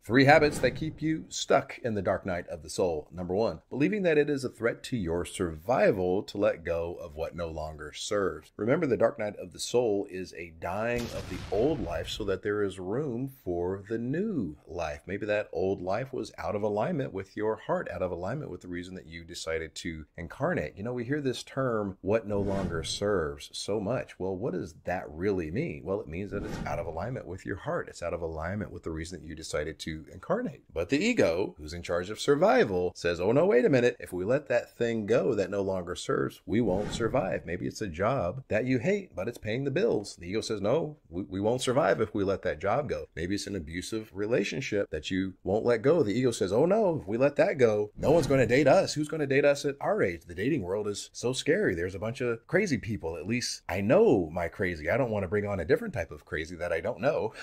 3 habits that keep you stuck in the dark night of the soul. Number 1, believing that it is a threat to your survival to let go of what no longer serves. Remember, the dark night of the soul is a dying of the old life so that there is room for the new life. Maybe that old life was out of alignment with your heart, out of alignment with the reason that you decided to incarnate. You know, we hear this term, what no longer serves, so much. Well, what does that really mean? Well, it means that it's out of alignment with your heart. It's out of alignment with the reason that you decided to incarnate. But the ego, who's in charge of survival, says, oh no, wait a minute. If we let that thing go that no longer serves, we won't survive. Maybe it's a job that you hate, but it's paying the bills. The ego says, no, we won't survive if we let that job go. Maybe it's an abusive relationship that you won't let go. The ego says, oh no, if we let that go, no one's going to date us. Who's going to date us at our age? The dating world is so scary. There's a bunch of crazy people. At least I know my crazy. I don't want to bring on a different type of crazy that I don't know.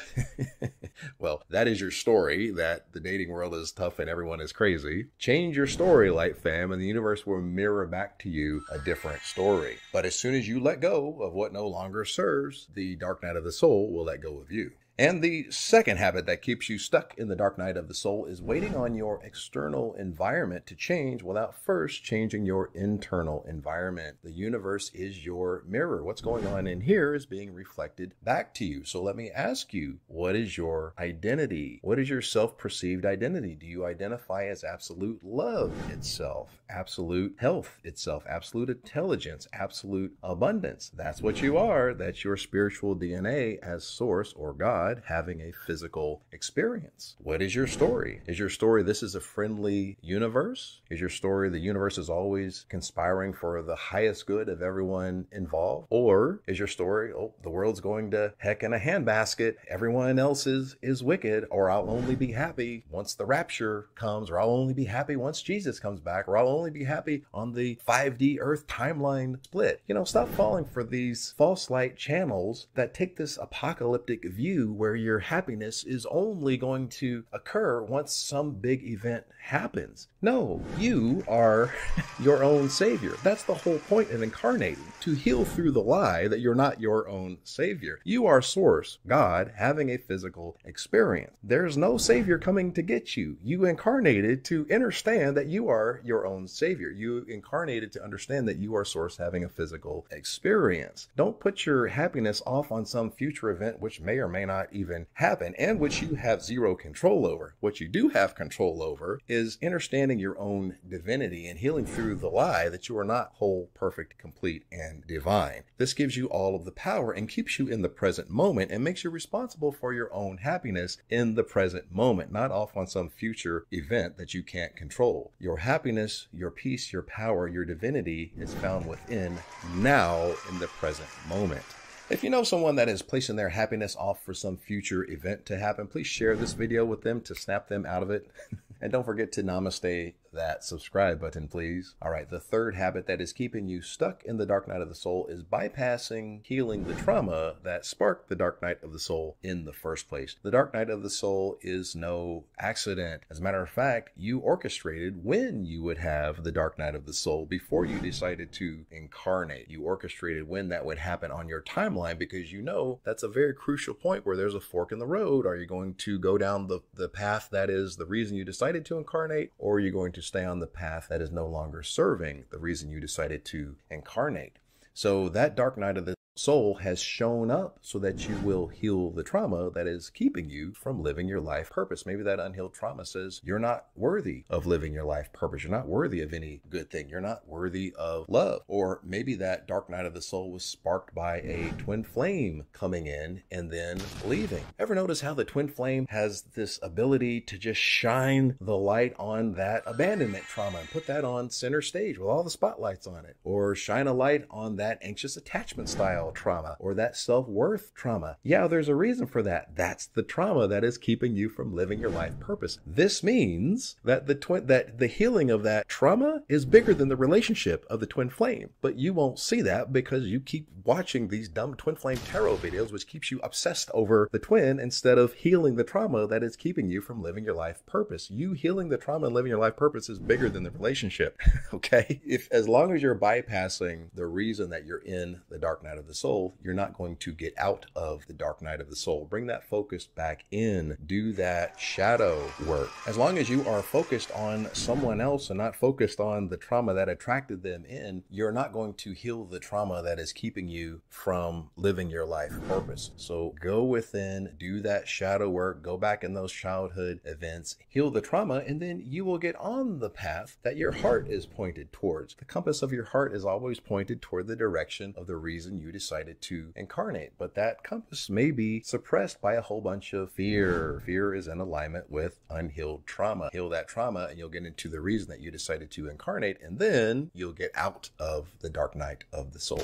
Well, that is your story, that the dating world is tough and everyone is crazy. Change your story, Light Fam, and the universe will mirror back to you a different story. But as soon as you let go of what no longer serves, the dark night of the soul will let go of you. And the second habit that keeps you stuck in the dark night of the soul is waiting on your external environment to change without first changing your internal environment. The universe is your mirror. What's going on in here is being reflected back to you. So let me ask you, what is your identity? What is your self-perceived identity? Do you identify as absolute love itself, absolute health itself, absolute intelligence, absolute abundance? That's what you are. That's your spiritual DNA as source or God having a physical experience. What is your story? Is your story this is a friendly universe? Is your story the universe is always conspiring for the highest good of everyone involved? Or is your story, oh, the world's going to heck in a handbasket, everyone else is wicked, or I'll only be happy once the rapture comes, or I'll only be happy once Jesus comes back, or I'll only be happy on the 5D Earth timeline split? You know, stop falling for these false light channels that take this apocalyptic view where your happiness is only going to occur once some big event happens. No, you are your own savior. That's the whole point of incarnating, to heal through the lie that you're not your own savior. You are source, God, having a physical experience. There's no savior coming to get you. You incarnated to understand that you are your own savior. You incarnated to understand that you are source having a physical experience. Don't put your happiness off on some future event which may or may not even happen and which you have zero control over. What you do have control over is understanding your own divinity and healing through the lie that you are not whole, perfect, complete, and divine. This gives you all of the power and keeps you in the present moment and makes you responsible for your own happiness in the present moment, not off on some future event that you can't control. Your happiness, your peace, your power, your divinity is found within now in the present moment. If you know someone that is placing their happiness off for some future event to happen, please share this video with them to snap them out of it. And don't forget to namaste that subscribe button, please. All right, the third habit that is keeping you stuck in the dark night of the soul is bypassing healing the trauma that sparked the dark night of the soul in the first place. The dark night of the soul is no accident. As a matter of fact, you orchestrated when you would have the dark night of the soul before you decided to incarnate. You orchestrated when that would happen on your timeline because you know that's a very crucial point where there's a fork in the road. Are you going to go down the path that is the reason you decided to incarnate, or are you going to stay on the path that is no longer serving the reason you decided to incarnate? So that dark night of the soul has shown up so that you will heal the trauma that is keeping you from living your life purpose. Maybe that unhealed trauma says you're not worthy of living your life purpose. You're not worthy of any good thing. You're not worthy of love. Or maybe that dark night of the soul was sparked by a twin flame coming in and then leaving. Ever notice how the twin flame has this ability to just shine the light on that abandonment trauma and put that on center stage with all the spotlights on it? Or shine a light on that anxious attachment style trauma or that self-worth trauma. Yeah, there's a reason for that. That's the trauma that is keeping you from living your life purpose. This means that the healing of that trauma is bigger than the relationship of the twin flame. But you won't see that because you keep watching these dumb twin flame tarot videos, which keeps you obsessed over the twin instead of healing the trauma that is keeping you from living your life purpose. You healing the trauma and living your life purpose is bigger than the relationship. Okay? As long as you're bypassing the reason that you're in the dark night of the soul, you're not going to get out of the dark night of the soul. Bring that focus back in. Do that shadow work. As long as you are focused on someone else and not focused on the trauma that attracted them in, you're not going to heal the trauma that is keeping you from living your life purpose. So go within, do that shadow work, go back in those childhood events, heal the trauma, and then you will get on the path that your heart is pointed towards. The compass of your heart is always pointed toward the direction of the reason you decided to incarnate, but that compass may be suppressed by a whole bunch of fear. Fear is in alignment with unhealed trauma. Heal that trauma and you'll get into the reason that you decided to incarnate, and then you'll get out of the dark night of the soul.